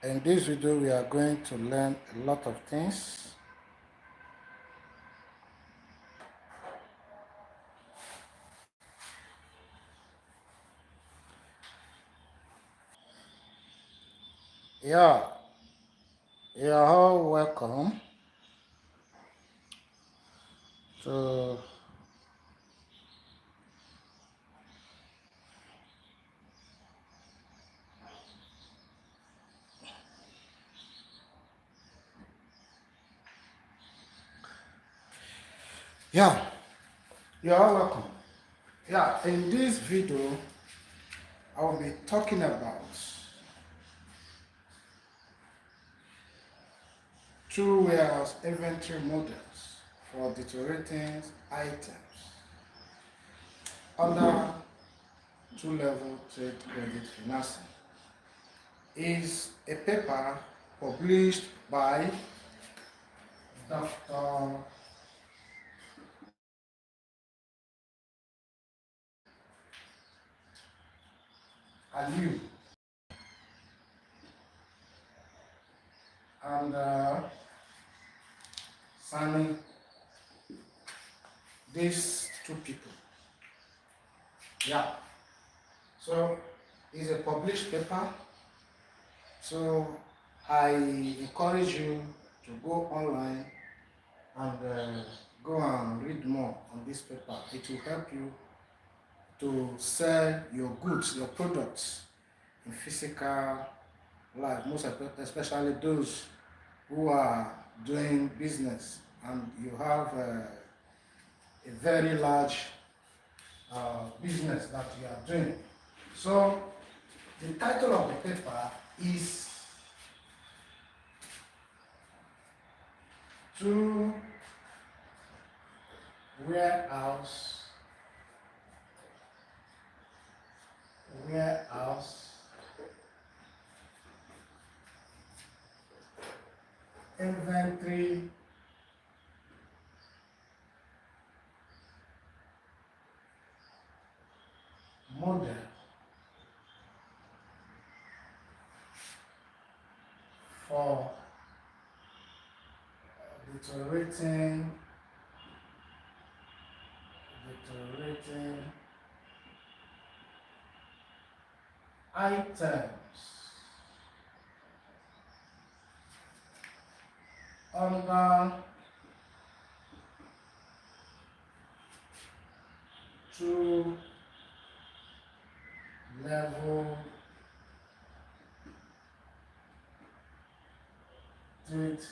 In this video, we are going to learn a lot of things. Yeah, you are all welcome to yeah, you are all welcome. Yeah, in this video, I will be talking about two warehouse inventory models for deteriorating items under two-level trade credit financing. Is a paper published by Dr. Aliu and Sani, these two people. Yeah, so it's a published paper, so I encourage you to go online and go and read more on this paper. It will help you to sell your goods, your products in physical life, most especially those who are doing business and you have a very large business that you are doing. So the title of the paper is Two Warehouse Inventory Model for deteriorating items under two-level trade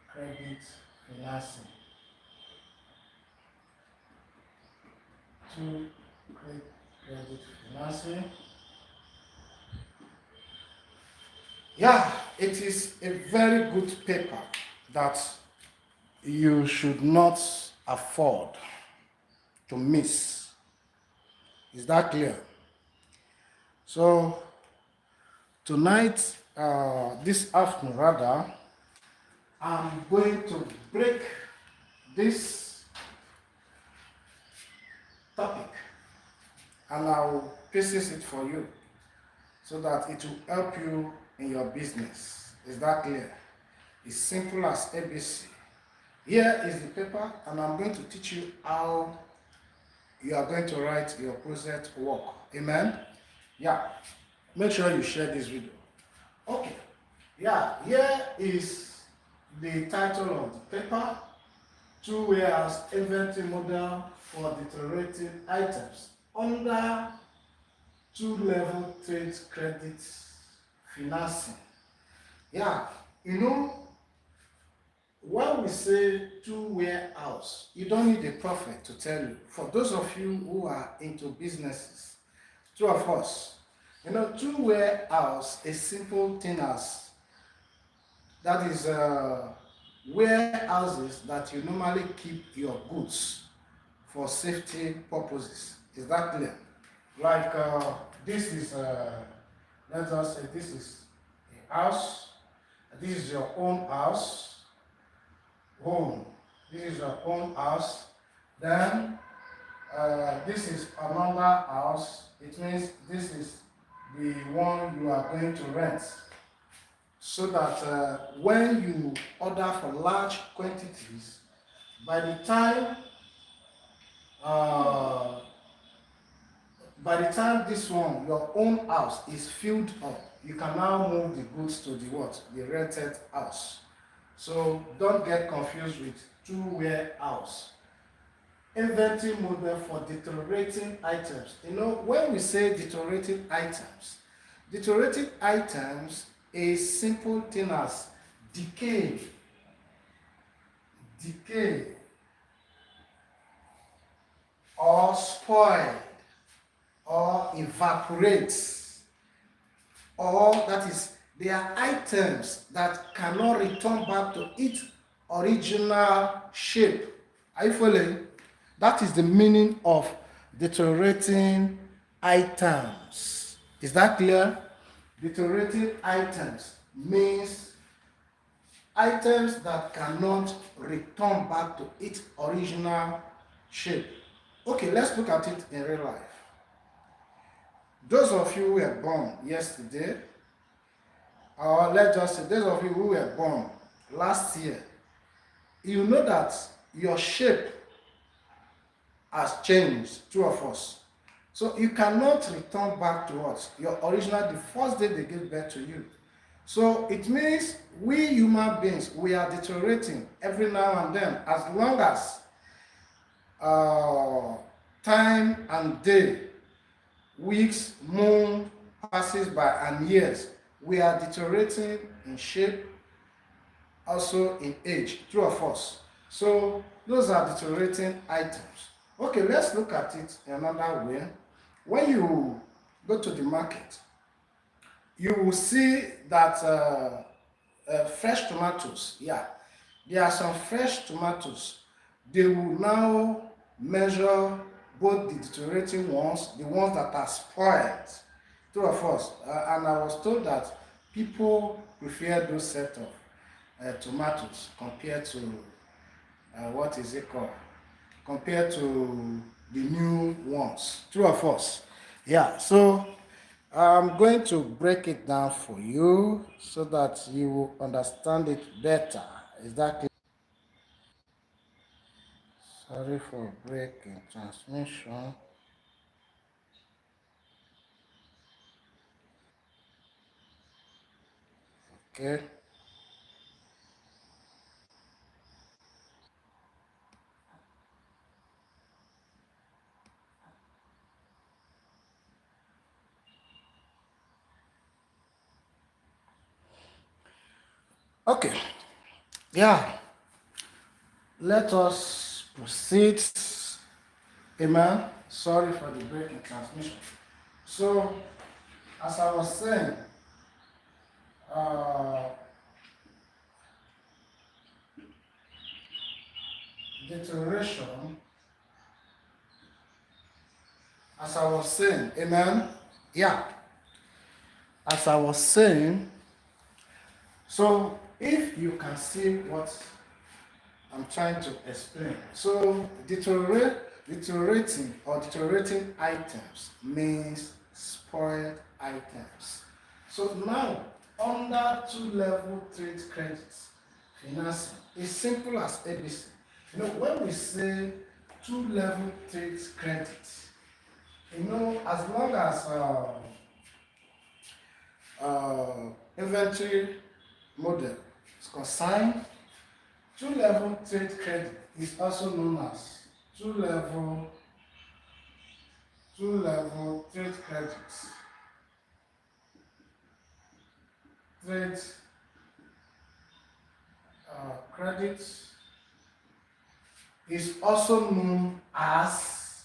credit financing. Credit financing. Yeah, it is a very good paper that you should not afford to miss. Is that clear? So tonight, this afternoon rather, I'm going to break this topic and I will pieces it for you so that it will help you in your business. Is that clear? It's simple as ABC. Here is the paper and I'm going to teach you how you are going to write your project work. Amen? Yeah. Make sure you share this video. Okay. Yeah, here is the title of the paper. Two warehouse inventory model for deteriorating items under two-level trade credit financing. Yeah, you know, when we say two warehouse, you don't need a prophet to tell you. For those of you who are into businesses, two of us, you know, two warehouse, a simple thing as that is warehouses that you normally keep your goods for safety purposes. Is that clear? Like this is, let us say this is a house. This is your own house, home. This is your own house. Then this is another house. it means this is the one you are going to rent. So that when you order for large quantities, by the time uh, this one, your own house is filled up, you can now move the goods to the what? The rented house. So don't get confused with two warehouse. Inventory model for deteriorating items. You know, when we say deteriorating items is simple thing as decay, or spoil, or evaporates, or that is, they are items that cannot return back to its original shape. Are you following? That is the meaning of deteriorating items. Is that clear? Deteriorating items means items that cannot return back to its original shape. Okay, let's look at it in real life. Those of you who were born yesterday, or let's just say those of you who were born last year, you know that your shape has changed, two of us. So you cannot return back to what? Your original, the first day they gave birth to you. So it means we human beings, we are deteriorating every now and then, as long as time and day, weeks, month passes by and years, we are deteriorating in shape, also in age, true of us. So those are deteriorating items. Okay, let's look at it in another way. When you go to the market, you will see that fresh tomatoes, there are some fresh tomatoes. They will now measure both the deteriorating ones, the ones that are spoiled, true of us. And I was told that people prefer those set of tomatoes compared to what is it called? Compared to the new ones, true of us. So I'm going to break it down for you so that you will understand it better. Is that clear? Sorry for breaking transmission. Okay. Okay. Let us proceed. Amen. Sorry for the breaking transmission. So, as I was saying, uh, deterioration, as I was saying, amen. As I was saying, so if you can see what I'm trying to explain. So deteriorating or deteriorating items means spoiled items. So now, under two-level trade credits financing, is simple as ABC. You know, when we say two-level trade credits, you know, as long as inventory model is concerned, two-level trade credit is also known as two-level trade credits. Trade credits is also known as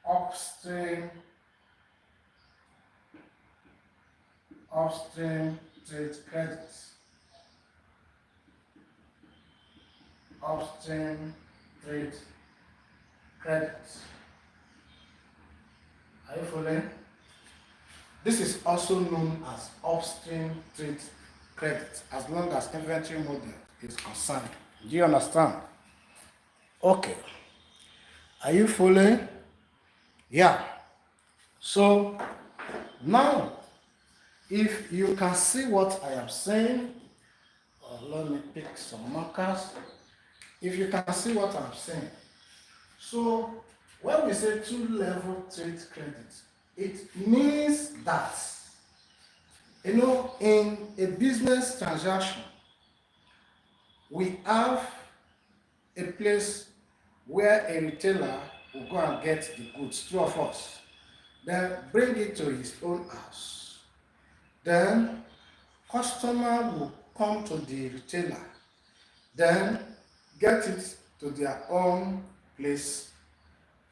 upstream trade credits. Upstream trade credits. Are you following? This is also known as upstream trade credits as long as inventory model is concerned. Do you understand? Okay. Are you following? So now, if you can see what I am saying, let me pick some markers. If you can see what I'm saying, so when we say two-level trade credit, it means that, in a business transaction, we have a place where a retailer will go and get the goods, two of us, then bring it to his own house. Then customer will come to the retailer, then get it to their own place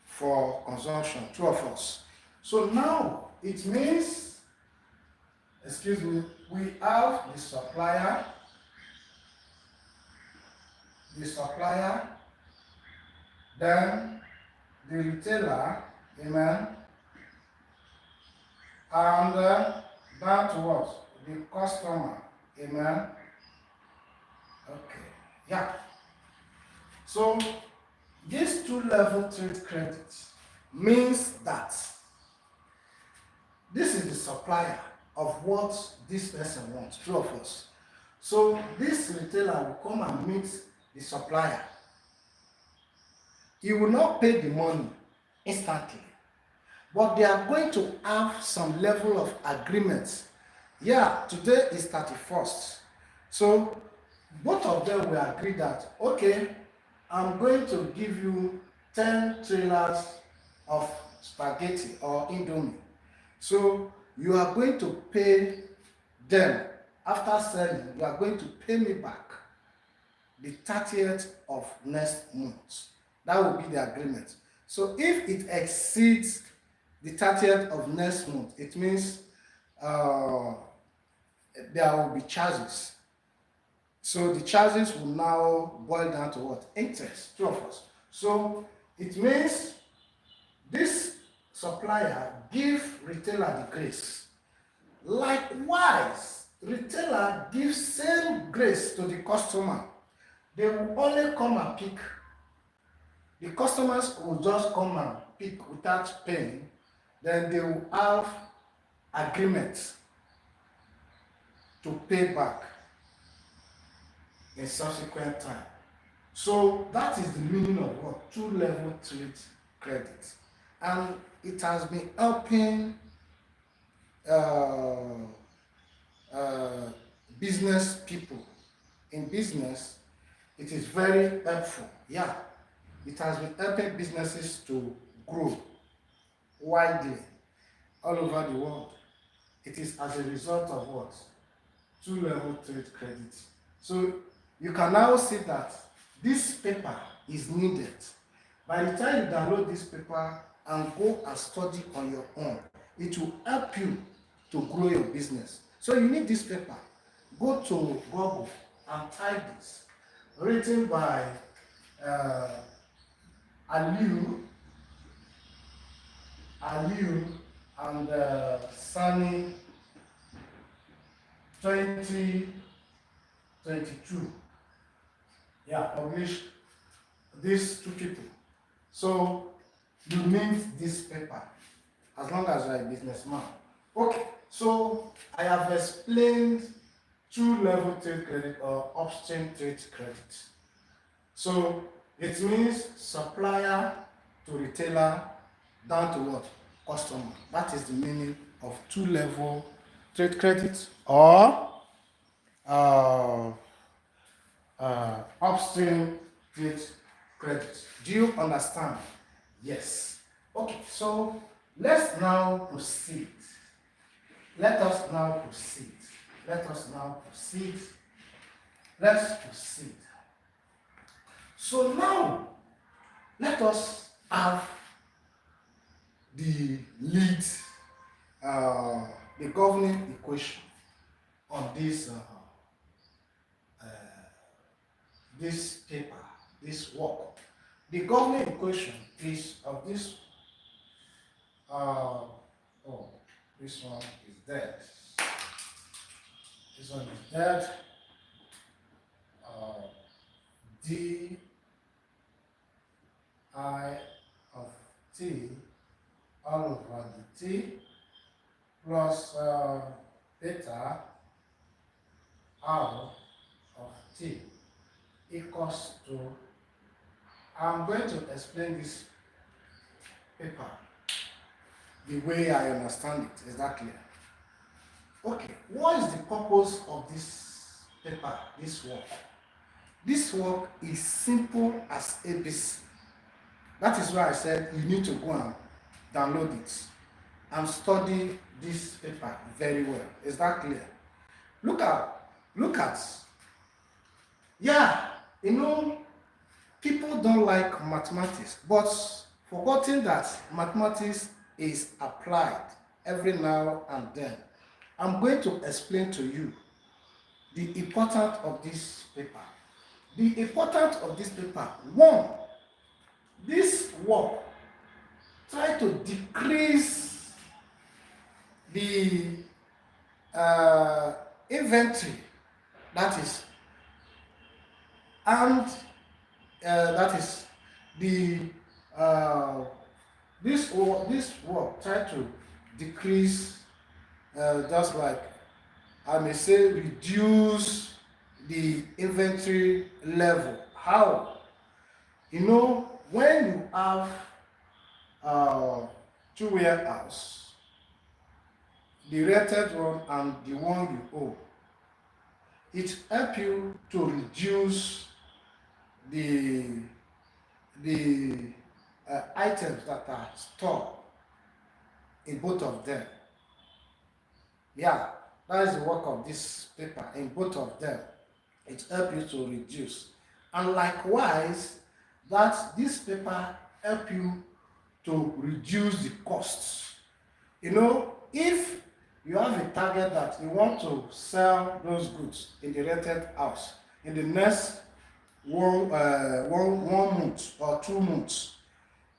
for consumption, two of us. So now it means, we have the supplier, then the retailer, amen, and down to what? The customer, amen. Okay, yeah. So this two-level trade credit means that this is the supplier of what this person wants, two of us. So this retailer will come and meet the supplier. He will not pay the money instantly, but they are going to have some level of agreement. Yeah, today is 31st. So both of them will agree that, okay, I'm going to give you 10 trailers of spaghetti or indomie. So you are going to pay them after selling, you are going to pay me back the 30th of next month. That will be the agreement. So if it exceeds the 30th of next month, it means there will be charges. So the charges will now boil down to what? Interest, two of us. So it means this supplier give retailer the grace. Likewise, retailer gives same grace to the customer. They will only come and pick. The customers will just come and pick without paying. Then they will have agreement to pay back in subsequent time. So that is the meaning of what? Two-level trade credit. And it has been helping business people. In business, it is very helpful. Yeah, it has been helping businesses to grow widely all over the world. It is as a result of what? Two-level trade credit. So you can now see that this paper is needed. By the time you download this paper and go and study on your own, it will help you to grow your business. So you need this paper. Go to Google and type this. Written by Aliu and Sani 2022. Yeah, published these two people. So you need this paper as long as you are a businessman. Okay, so I have explained two-level trade credit or upstream trade credit. So it means supplier to retailer down to what? Customer. That is the meaning of two-level trade credit or upstream trade credit. Do you understand? Yes. Okay, so let's now proceed. Let's proceed. So now, let us have the lead, the governing equation on this this paper, this work. The governing equation is of this. This one is dead. This one is dead. D I of t all all over the t plus beta r of t equals to, I'm going to explain this paper the way I understand it. Is that clear? Okay, what is the purpose of this paper, this work? This work is simple as ABC. That is why I said you need to go and download it and study this paper very well. Is that clear? Look at, yeah, you know, people don't like mathematics, but forgetting that mathematics is applied every now and then. I'm going to explain to you the importance of this paper. The importance of this paper, one, this work try to decrease the inventory, that is, and that is the this work try to decrease, just like I may say, reduce the inventory level. How? You know, when you have two warehouse, the rented one and the one you own, it helps you to reduce the items that are stored in both of them. Yeah, that is the work of this paper. In both of them, it helps you to reduce. And likewise, that this paper help you to reduce the costs. You know, if you have a target that you want to sell those goods in the rented house in the next one month or 2 months,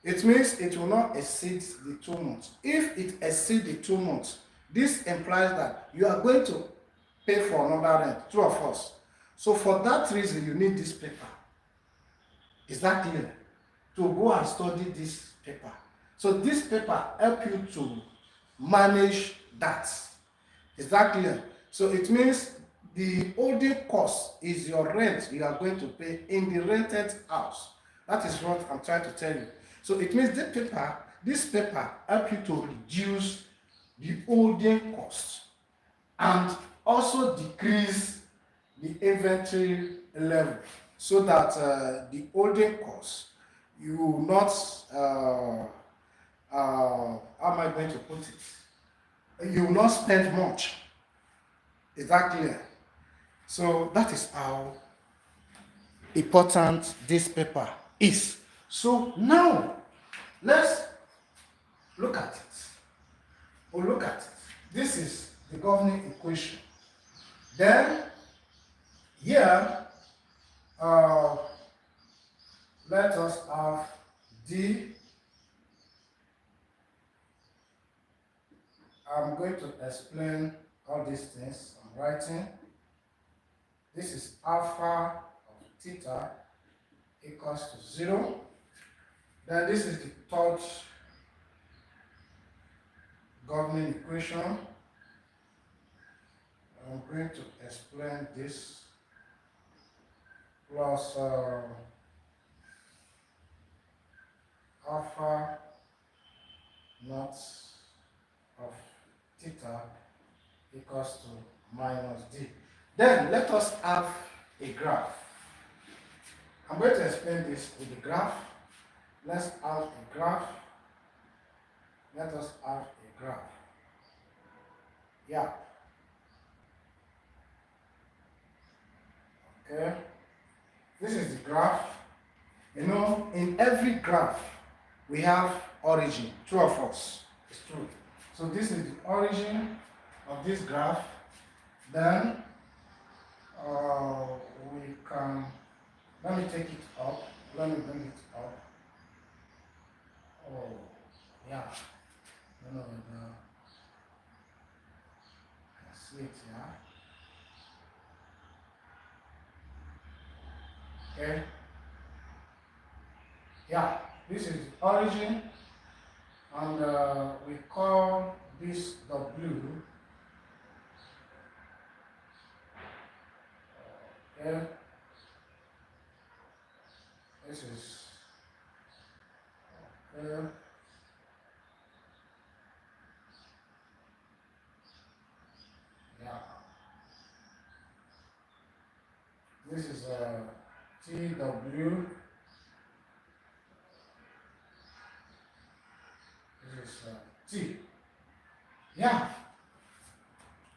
it means it will not exceed the 2 months. If it exceeds the 2 months, this implies that you are going to pay for another rent, true or false? So for that reason, you need this paper. Is that clear? To go and study this paper. So this paper helps you to manage that. Is that clear? So it means the holding cost is your rent you are going to pay in the rented house. That is what I'm trying to tell you. So it means this paper helps you to reduce the holding cost and also decrease the inventory level, so that the holding cost, you will not, how am I going to put it? You will not spend much. Is that clear? So that is how important this paper is. So now, let's look at it. We'll look at it. This is the governing equation. Then, here, let us have D. I'm going to explain all these things I'm writing. This is alpha of theta equals to 0. Then this is the third governing equation. I'm going to explain this plus alpha naught of theta equals to minus d. Then let us have a graph. I'm going to explain this with the graph. Let's have a graph. Let us have a graph. Yeah. Okay. This is the graph. You know, in every graph, we have origin. True or false? It's true. So this is the origin of this graph. Then we can, let me take it up. Let me bring it up. Oh, yeah. No, I see it, yeah. Okay. Yeah, this is the origin. and we call this W. Okay, this is okay. Yeah, this is TW. This is T. Yeah.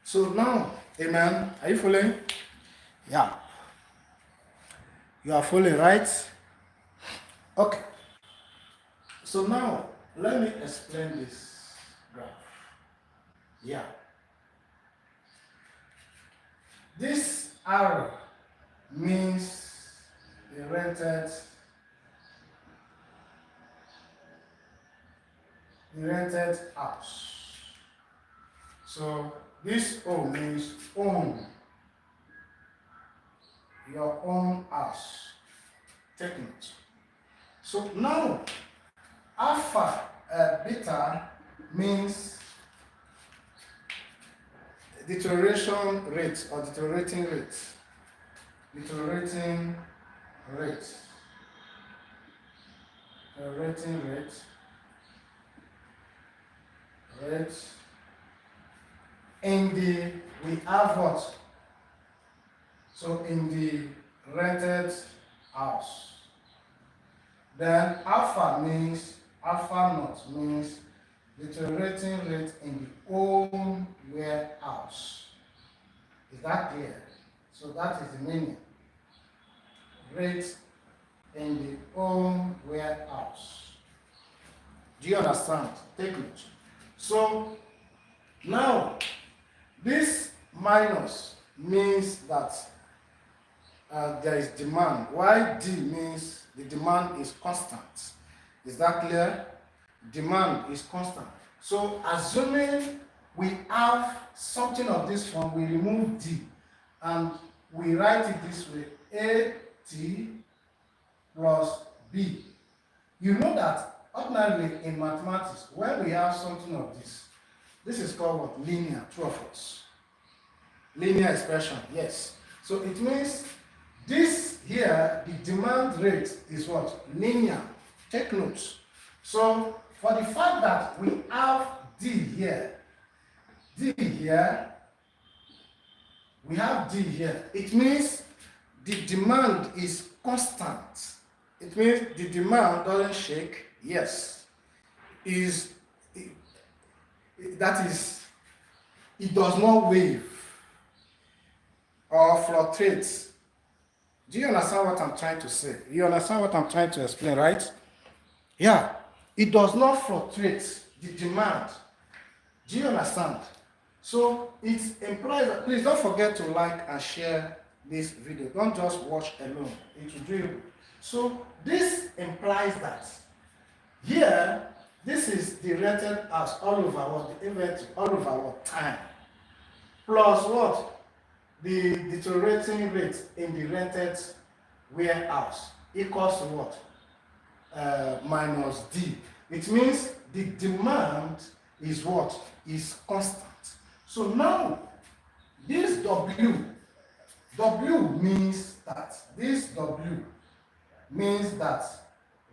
So now, amen. Are you following? Yeah. You are following, right? Okay. So now, let me explain this graph. Yeah. This arrow means the rented house. So this O means own, your own house. Take it. So now, alpha beta means deterioration rate or deteriorating rate. Deteriorating rate. Deteriorating rate. Rate. In the, we have what? So in the rented house. Then alpha naught means deteriorating rate in the own warehouse. Is that clear? So that is the meaning. Rate in the own warehouse. Do you understand? Take it. So now this minus means that there is demand. Why D means the demand is constant. Is that clear? Demand is constant. So assuming we have something of this form, we remove D and we write it this way: AT plus B. You know that ordinarily in mathematics, when we have something of this is called what? Linear, true or false? Linear expression, yes. So it means this here, the demand rate is what? Linear. Take notes. So for the fact that we have D here, we have D here, it means the demand is constant. It means the demand doesn't shake. Yes. That is, it does not wave or fluctuate. Do you understand what I'm trying to say? You understand what I'm trying to explain, right? Yeah. It does not fluctuate the demand. Do you understand? So it implies that, please don't forget to like and share this video. Don't just watch alone. It will do you. So this implies that here, this is the rented house all over what? The inventory all over what? Time. Plus what? The deteriorating rate in the rented warehouse equals to what? Minus D. It means the demand is what? Is constant. So now, this W means that,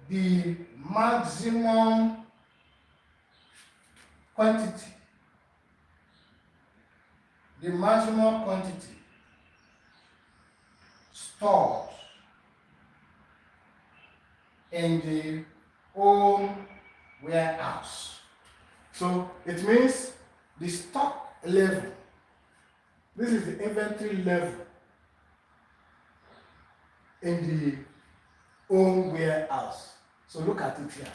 the maximum quantity, stored in the own warehouse. So it means the stock level, this is the inventory level in the own warehouse. So look at it here.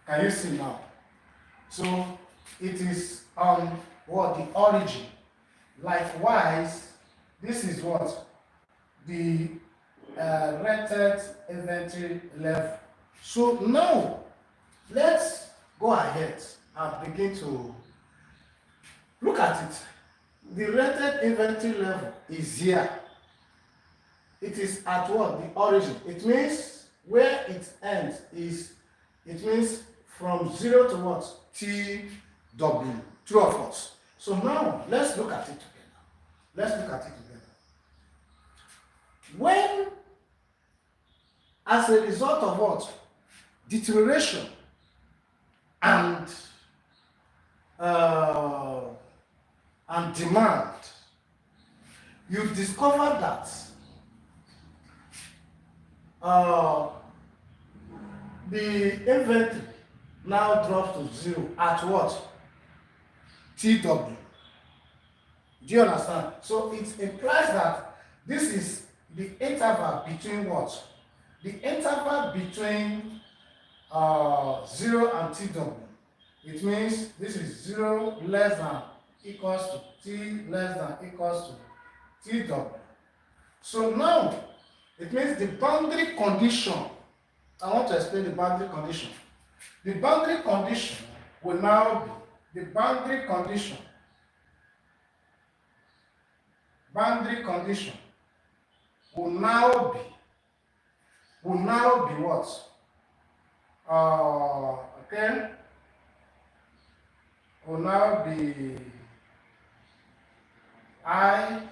Can you see now? So it is on what? The origin. Likewise, this is what? The rented inventory level. So now, let's go ahead and begin to look at it. The rented inventory level is here. It is at what? The origin. It means where it ends is It means from 0 to what? TW. True or false? So now, let's look at it together. Let's look at it together. When, as a result of what? Deterioration and demand, you've discovered that the inventory now drops to 0 at what? TW. Do you understand? So it implies that this is the interval between what? The interval between 0 and TW. It means this is 0 less than equals to T less than equals to TW. So now it means the boundary condition. I want to explain the boundary condition. The boundary condition will now be the boundary condition. Boundary condition will now be what? Okay. Will now be I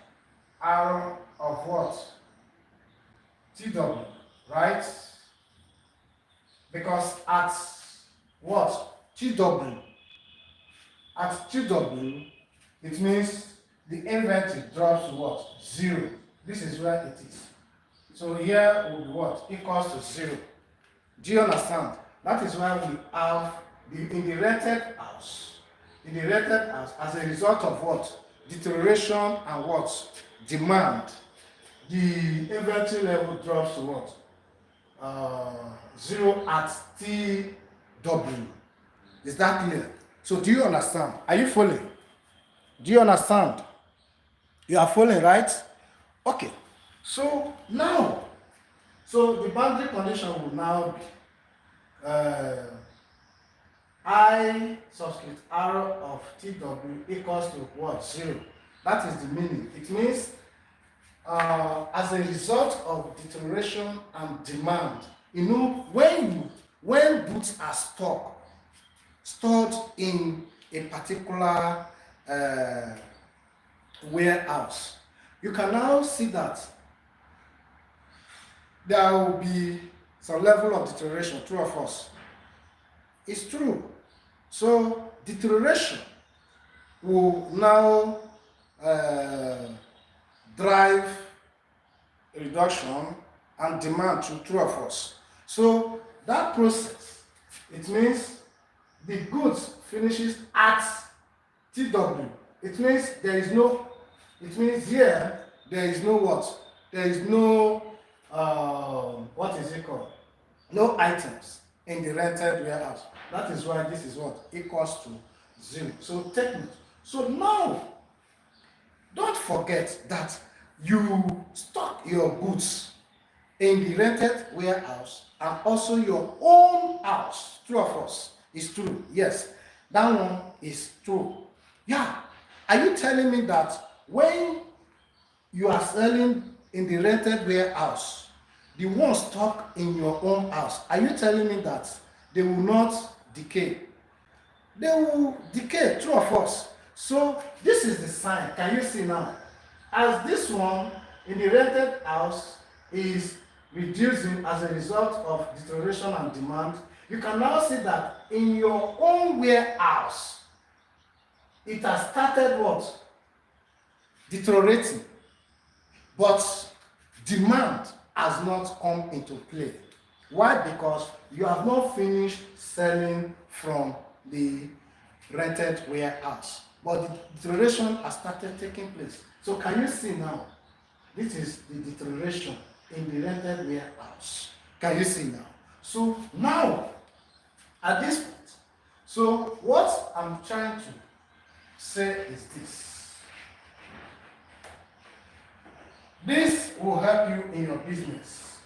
R of what? TW, right? Because at what? TW. At TW, it means the inventory drops to what? 0. This is where it is. So here will be what? Equals to 0. Do you understand? That is why we have in the rented house. In the rented house, as a result of what? Deterioration and what? Demand. The inventory level drops to what? 0 at TW. Is that clear? So do you understand? Are you following? Do you understand? You are following, right? Okay. So now, so the boundary condition will now be I subscript R of TW equals to what? 0. That is the meaning. It means as a result of deterioration and demand, you know, when goods are stored in a particular warehouse, you can now see that there will be some level of deterioration. True or false? It's true. So deterioration will now drive a reduction and demand to true or false. So that process, it means the goods finishes at TW. It means there is no, it means here there is no what? There is no, what is it called? No items in the rented warehouse. That is why this is what? Equals to 0. So take note. So now, don't forget that you stock your goods in the rented warehouse and also your own house. True or false? It's true. Yes, that one is true. Yeah. Are you telling me that when you are selling in the rented warehouse, the one stock in your own house, are you telling me that they will not decay? They will decay. True or false? So this is the sign. Can you see now? As this one in the rented house is reducing as a result of deterioration and demand, you can now see that in your own warehouse, it has started what? Deteriorating. But demand has not come into play. Why? Because you have not finished selling from the rented warehouse. But the deterioration has started taking place. So can you see now? This is the deterioration in the rented warehouse. Can you see now? So now, at this point, so what I'm trying to say is this. This will help you in your business.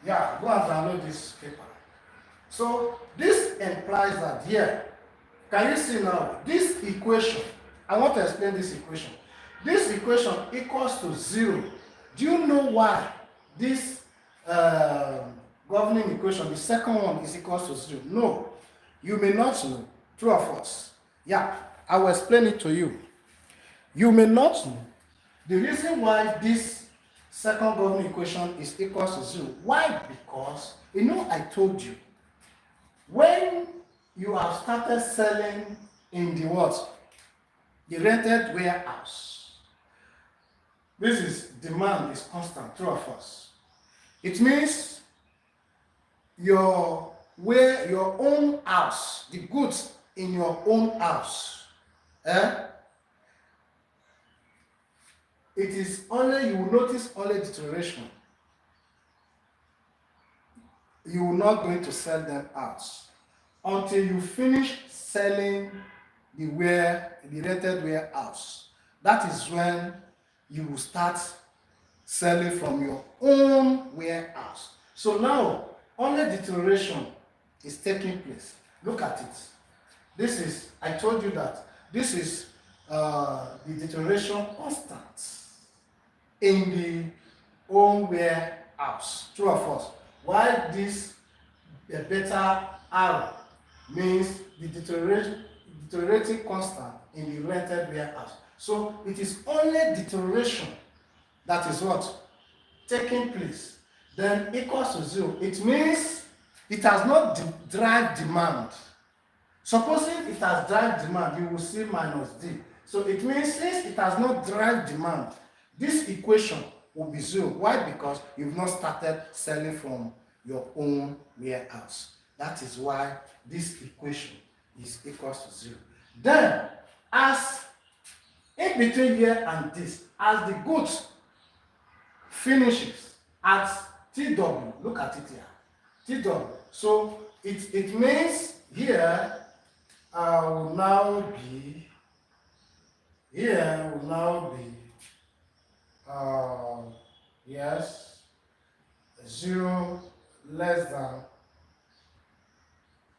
Yeah, go and download this paper. So this implies that here, can you see now, this equation, I want to explain this equation. This equation equals to 0. Do you know why this governing equation, the second one is equals to 0? No, you may not know. True or false? Yeah, I will explain it to you. You may not know. The reason why this second governing equation is equals to 0. Why? Because, I told you, when you have started selling in the what? The rented warehouse. This is demand is constant, true or false? It means your own house, the goods in your own house, it is only, you will notice only deterioration. You will not going to sell them out until you finish selling the rented warehouse. That is when you will start selling from your own warehouse. So now only deterioration is taking place. Look at it. This is, I told you that this is the deterioration constant in the own warehouse. True or false? While this better arrow means the deteriorating constant in the rented warehouse. So it is only deterioration that is what? Taking place. Then equals to 0. It means it has not drive demand. Supposing it has drive demand, you will see minus D. So it means since it has not drive demand, this equation will be 0. Why? Because you've not started selling from your own warehouse. That is why this equation is equals to 0. Then, as in between here and this, as the goods finishes at TW, look at it here, TW. So it means here will now be, yes, 0 less than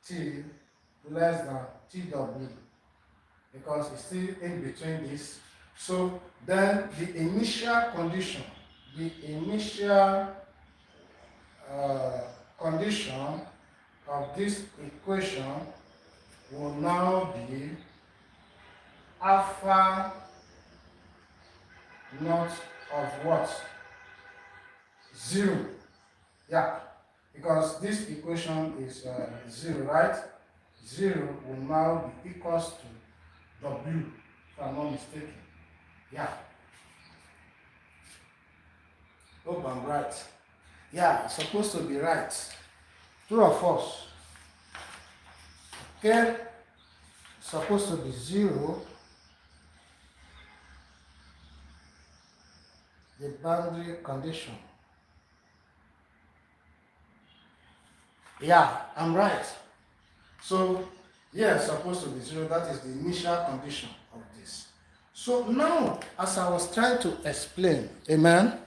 T less than TW, because it's still in between this. So then the initial condition, condition of this equation will now be alpha not of what? 0. Yeah, because this equation is 0, right? 0 will now be equals to W, if I'm not mistaken. Yeah. Hope I'm right. Yeah, it's supposed to be right. True or false? Okay. It's supposed to be 0. The boundary condition. Yeah, I'm right. So, yeah, it's supposed to be 0. That is the initial condition of this. So now, as I was trying to explain, amen,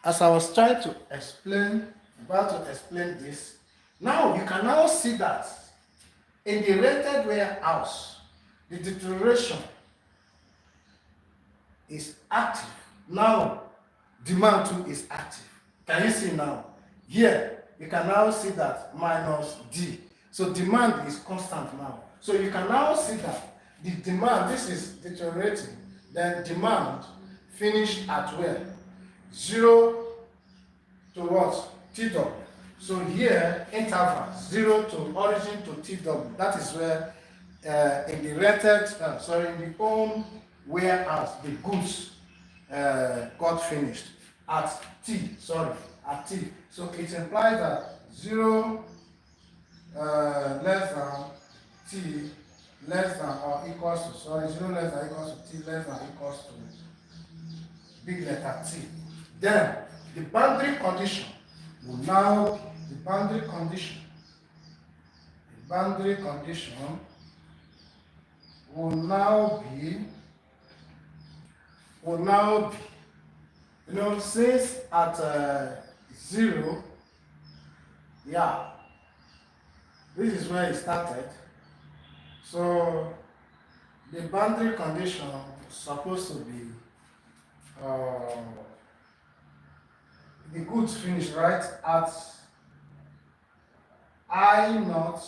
as I was trying to explain, this, now you can now see that in the rented warehouse, the deterioration is active. Now, demand too is active. Can you see now? Here, you can now see that minus D. So demand is constant now. So you can now see that the demand, this is deteriorating, then demand finished at where? 0 to what? TW. So here, interval 0 to origin to TW. That is where in the rented, in the own warehouse, the goods got finished at T. So it implies that 0 less than T less than or equals to, 0 less than equals to T less than equals to big letter T. Then the boundary condition will now be, the boundary condition will now be, since at 0, yeah, this is where it started. So the boundary condition is supposed to be the goods finished right at I naught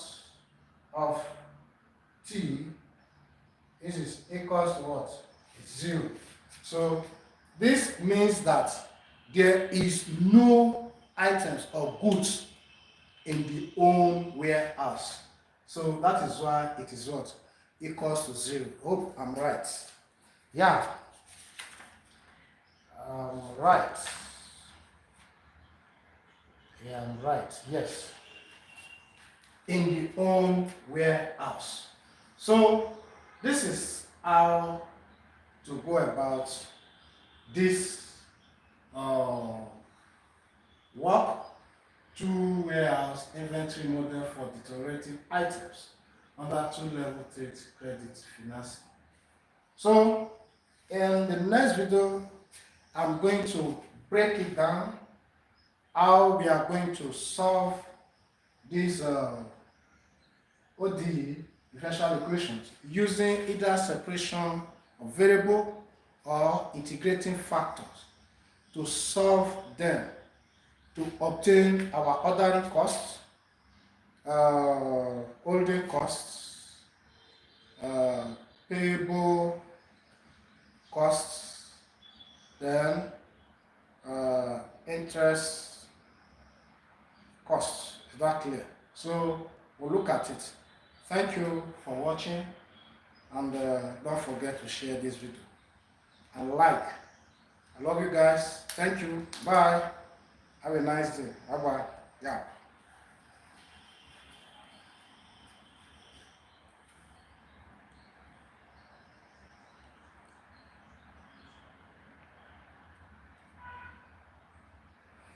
of t, this is equals to what? It's 0. So this means that there is no items or goods in the own warehouse. So that is why it is what? Equals to 0. Hope I'm right. Yeah. Right. Yeah, I'm right. Yes. In the own warehouse. So this is how to go about this work two warehouse inventory model for deteriorating items under two-level trade credit financing. So in the next video, I'm going to break it down how we are going to solve these ODE differential equations using either separation of variable or integrating factors to solve them to obtain our ordering costs, holding costs, payable costs, then interest costs. Is that clear? So we'll look at it. Thank you for watching, and don't forget to share this video and like. I love you guys. Thank you. Bye. Have a nice day. Bye bye. Yeah.